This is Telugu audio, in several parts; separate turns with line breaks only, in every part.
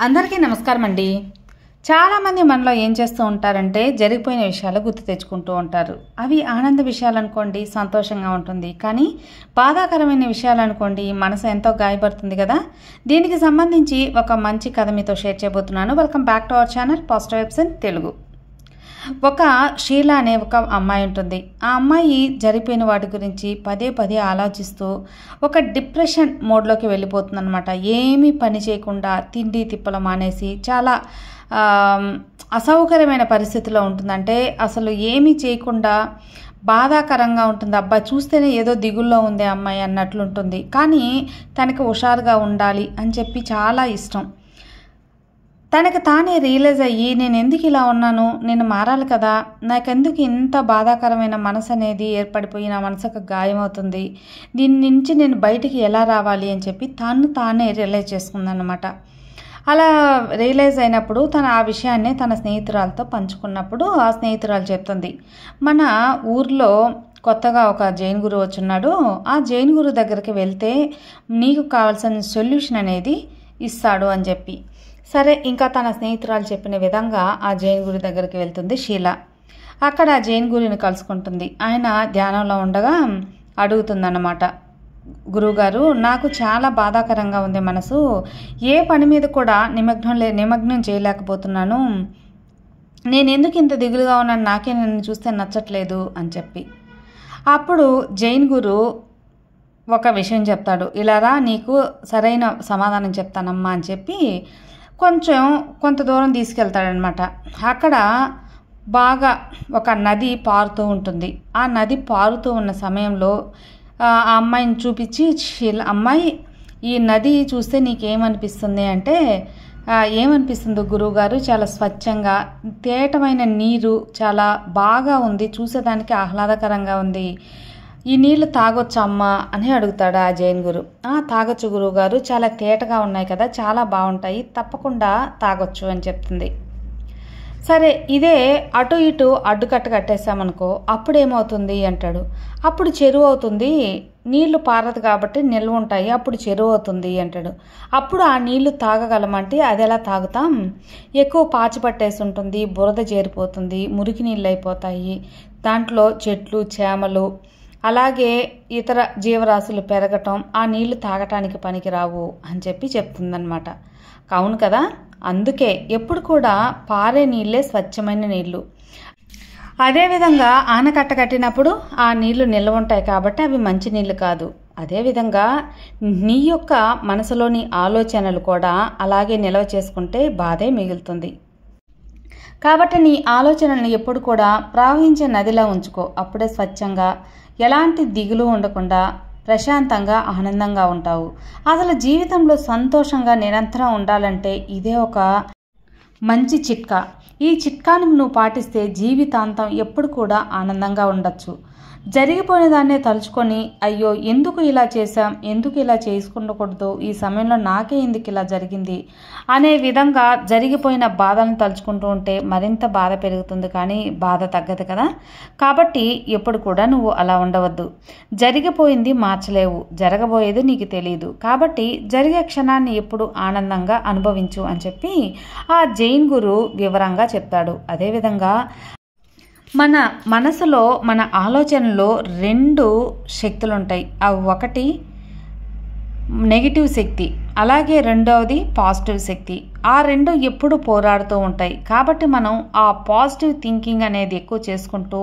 అందరికీ నమస్కారం అండి. చాలామంది మనలో ఏం చేస్తూ ఉంటారంటే జరిగిపోయిన విషయాలు గుర్తు తెచ్చుకుంటూ ఉంటారు. అవి ఆనంద విషయాలు అనుకోండి, సంతోషంగా ఉంటుంది. కానీ బాధాకరమైన విషయాలు అనుకోండి, మనసు ఎంతో గాయపడుతుంది కదా. దీనికి సంబంధించి ఒక మంచి కథ మీతో షేర్ చేయబోతున్నాను. Welcome back to our channel positive vibes in Telugu. ఒక షీలా అనే ఒక అమ్మాయి ఉంటుంది. ఆ అమ్మాయి జరిగిపోయిన వాటి గురించి పదే పదే ఆలోచిస్తూ ఒక డిప్రెషన్ మోడ్లోకి వెళ్ళిపోతుంది అనమాట. ఏమీ పని చేయకుండా తిండి తిప్పలు మానేసి చాలా అసౌకర్యమైన పరిస్థితిలో ఉంటుందంటే అసలు ఏమీ చేయకుండా బాధాకరంగా ఉంటుంది. అబ్బాయి చూస్తేనే ఏదో దిగుల్లో ఉంది అమ్మాయి అన్నట్లుంటుంది. కానీ తనకి హుషారుగా ఉండాలి అని చెప్పి చాలా ఇష్టం. తనకు తానే రియలైజ్ అయ్యి నేను ఎందుకు ఇలా ఉన్నాను, నేను మారాలి కదా, నాకెందుకు ఇంత బాధాకరమైన మనసు అనేది ఏర్పడిపోయి నా మనసుకు గాయమవుతుంది, దీని నుంచి నేను బయటికి ఎలా రావాలి అని చెప్పి తానే రియలైజ్ చేసుకుందన్నమాట. అలా రియలైజ్ అయినప్పుడు తన ఆ విషయాన్ని తన స్నేహితురాలతో పంచుకున్నప్పుడు ఆ స్నేహితురాలు చెప్తుంది, మన ఊర్లో కొత్తగా ఒక జైన్ గురువు వచ్చున్నాడు, ఆ జైన్ గురువు దగ్గరికి వెళ్తే నీకు కావాల్సిన సొల్యూషన్ అనేది ఇస్తాడు అని చెప్పి. సరే, ఇంకా తన స్నేహితురాలు చెప్పిన విధంగా ఆ జైన్ గురి దగ్గరికి వెళ్తుంది షీలా. అక్కడ ఆ జైన్ గురిని కలుసుకుంటుంది. ఆయన ధ్యానంలో ఉండగా అడుగుతుందన్నమాట, గురువుగారు నాకు చాలా బాధాకరంగా ఉంది మనసు, ఏ పని మీద కూడా నిమగ్నం చేయలేకపోతున్నాను, నేను ఎందుకు ఇంత దిగులుగా ఉన్నాను, నాకే నన్ను చూస్తే నచ్చట్లేదు అని చెప్పి. అప్పుడు జైన్ గురు ఒక విషయం చెప్తాడు, ఇలారా నీకు సరైన సమాధానం చెప్తానమ్మా అని చెప్పి కొంత దూరం తీసుకెళ్తాడనమాట. అక్కడ బాగా ఒక నది పారుతూ ఉంటుంది. ఆ నది పారుతూ ఉన్న సమయంలో ఆ అమ్మాయిని చూపించి, అమ్మాయి ఈ నది చూస్తే నీకేమనిపిస్తుంది అంటే, ఏమనిపిస్తుందో గురువుగారు, చాలా స్వచ్ఛంగా తేటమైన నీరు చాలా బాగా ఉంది, చూసేదానికి ఆహ్లాదకరంగా ఉంది, ఈ నీళ్లు తాగొచ్చు అమ్మా అని అడుగుతాడు ఆ జైన్ గురు. తాగొచ్చు గురువుగారు, చాలా తేటగా ఉన్నాయి కదా, చాలా బాగుంటాయి, తప్పకుండా తాగొచ్చు అని చెప్తుంది. సరే, ఇదే అటు ఇటు అడ్డుకట్ట కట్టేసామనుకో అప్పుడేమవుతుంది అంటాడు. అప్పుడు చెరువు అవుతుంది, నీళ్లు పారదు కాబట్టి నిల్వ ఉంటాయి, అప్పుడు చెరువు అవుతుంది అంటాడు. అప్పుడు ఆ నీళ్లు తాగగలమంటే అది ఎలా తాగుతాం, ఎక్కువ పాచి పట్టేసి ఉంటుంది, బురద చేరిపోతుంది, మురికి నీళ్ళు అయిపోతాయి, దాంట్లో చెట్లు చేమలు అలాగే ఇతర జీవరాశులు పెరగటం, ఆ నీళ్లు తాగటానికి పనికిరావు అని చెప్పి చెప్తుందన్నమాట. అవును కదా, అందుకే ఎప్పుడు కూడా పారే నీళ్ళే స్వచ్ఛమైన నీళ్లు. అదేవిధంగా ఆనకట్ట కట్టినప్పుడు ఆ నీళ్లు నిల్వ ఉంటాయి కాబట్టి అవి మంచి నీళ్లు కాదు. అదేవిధంగా నీ యొక్క మనసులోని ఆలోచనలు కూడా అలాగే నిల్వ చేసుకుంటే బాధే మిగులుతుంది. కాబట్టి నీ ఆలోచనలను ఎప్పుడు కూడా ప్రవహించే నదిలా ఉంచుకో, అప్పుడే స్వచ్ఛంగా ఎలాంటి దిగులు ఉండకుండా ప్రశాంతంగా ఆనందంగా ఉంటావు. అసలు జీవితంలో సంతోషంగా నిరంతరం ఉండాలంటే ఇదే ఒక మంచి చిట్కా. ఈ చిట్కాను నువ్వు పాటిస్తే జీవితాంతం ఎప్పుడు కూడా ఆనందంగా ఉండొచ్చు. జరిగిపోయిన దాన్నే తలుచుకొని అయ్యో ఎందుకు ఇలా చేశాం, ఎందుకు ఇలా చేసుకుండకూడదు, ఈ సమయంలో నాకే ఎందుకు ఇలా జరిగింది అనే విధంగా జరిగిపోయిన బాధను తలుచుకుంటూ ఉంటే మరింత బాధ పెరుగుతుంది, కానీ బాధ తగ్గదు కదా. కాబట్టి ఎప్పుడు కూడా నువ్వు అలా ఉండవద్దు. జరిగిపోయింది మార్చలేవు, జరగబోయేది నీకు తెలియదు, కాబట్టి జరిగే క్షణాన్ని ఎప్పుడు ఆనందంగా అనుభవించు అని చెప్పి ఆ జైన్ గురు వివరంగా చెప్తాడు. అదేవిధంగా మన మనసులో మన ఆలోచనలో రెండు శక్తులు ఉంటాయి. అవి ఒకటి నెగిటివ్ శక్తి, అలాగే రెండవది పాజిటివ్ శక్తి. ఆ రెండు ఎప్పుడు పోరాడుతూ ఉంటాయి. కాబట్టి మనం ఆ పాజిటివ్ థింకింగ్ అనేది ఎక్కువ చేసుకుంటూ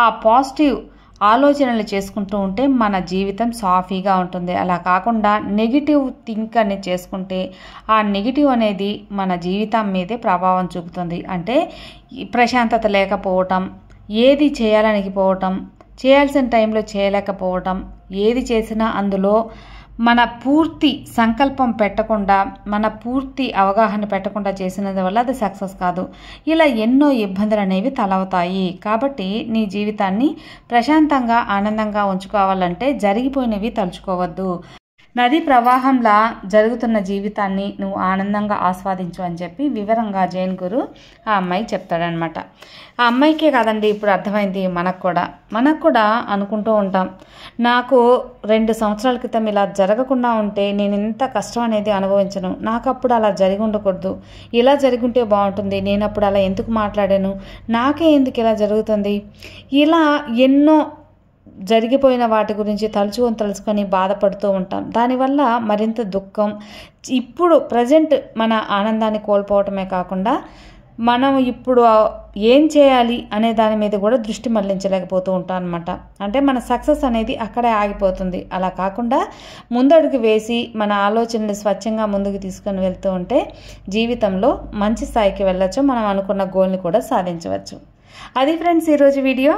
ఆ పాజిటివ్ ఆలోచనలు చేసుకుంటూ ఉంటే మన జీవితం సాఫీగా ఉంటుంది. అలా కాకుండా నెగిటివ్ థింక్ అనేది చేసుకుంటే ఆ నెగిటివ్ అనేది మన జీవితం మీదే ప్రభావం చూపుతుంది. అంటే ప్రశాంతత లేకపోవటం, ఏది చేయాలనిపోవటం, చేయాల్సిన టైంలో చేయలేకపోవటం, ఏది చేసినా అందులో మన పూర్తి సంకల్పం పెట్టకుండా, మన పూర్తి అవగాహన పెట్టకుండా చేసినందు వల్ల అది సక్సెస్ కాదు. ఇలా ఎన్నో ఇబ్బందులు అనేవి తలవుతాయి. కాబట్టి నీ జీవితాన్ని ప్రశాంతంగా ఆనందంగా ఉంచుకోవాలంటే జరిగిపోయినవి తలుచుకోవద్దు. నది ప్రవాహంలా జరుగుతున్న జీవితాన్ని నువ్వు ఆనందంగా ఆస్వాదించు అని చెప్పి వివరంగా జైన్ గురు ఆ అమ్మాయికి చెప్తాడనమాట. ఆ అమ్మాయికే కాదండి, ఇప్పుడు అర్థమైంది మనకు కూడా అనుకుంటూ ఉంటాం, నాకు 2 సంవత్సరాల క్రితం ఇలా జరగకుండా ఉంటే నేను ఇంత కష్టం అనేది అనుభవించను, నాకు అప్పుడు అలా జరిగి ఉండకూడదు, ఇలా జరుగుంటే బాగుంటుంది, నేను అప్పుడు అలా ఎందుకు మాట్లాడాను, నాకే ఎందుకు ఇలా జరుగుతుంది, ఇలా ఎన్నో జరిగిపోయిన వాటి గురించి తలుచుకొని బాధపడుతూ ఉంటాం. దానివల్ల మరింత దుఃఖం, ఇప్పుడు ప్రజెంట్ మన ఆనందాన్ని కోల్పోవటమే కాకుండా మనం ఇప్పుడు ఏం చేయాలి అనే దాని మీద కూడా దృష్టి మళ్లించలేకపోతూ ఉంటాం అనమాట. అంటే మన సక్సెస్ అనేది అక్కడే ఆగిపోతుంది. అలా కాకుండా ముందడుగు వేసి మన ఆలోచనలు స్వచ్ఛంగా ముందుకు తీసుకొని వెళ్తూ ఉంటే జీవితంలో మంచి స్థాయికి వెళ్ళొచ్చు, మనం అనుకున్న గోల్ని కూడా సాధించవచ్చు. అది ఫ్రెండ్స్ ఈరోజు వీడియో.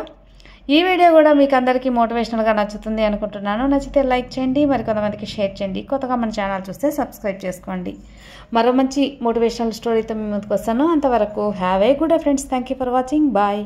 ఈ వీడియో కూడా మీకు అందరికీ మోటివేషనల్గా నచ్చుతుంది అనుకుంటున్నాను. నచ్చితే లైక్ చేయండి, మరికొంతమందికి షేర్ చేయండి. కొత్తగా మన ఛానల్ చూస్తే సబ్స్క్రైబ్ చేసుకోండి. మరో మంచి మోటివేషనల్ స్టోరీతో మీ ముందుకు వస్తాను. అంతవరకు have a good day friends. Thank you for watching. Bye.